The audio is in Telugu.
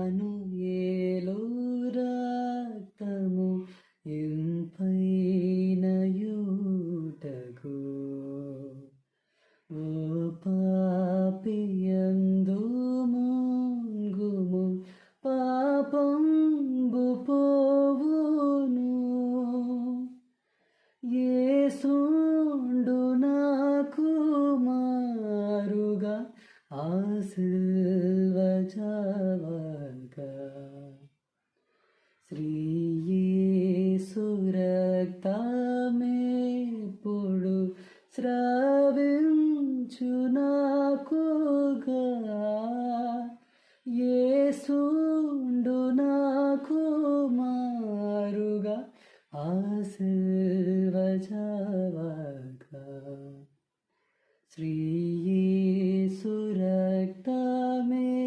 ఇమ్మానుయేలు రక్తము ఇంపైన యూటకు ఓ పాపియందు ముంగుము పాపంబు పోవును యేసుండు నాకు మారుగా ఆ సిల్వ జావగా శ్రీ యేసు రక్తమెప్పుడు స్రవించు నాకుగా యేసు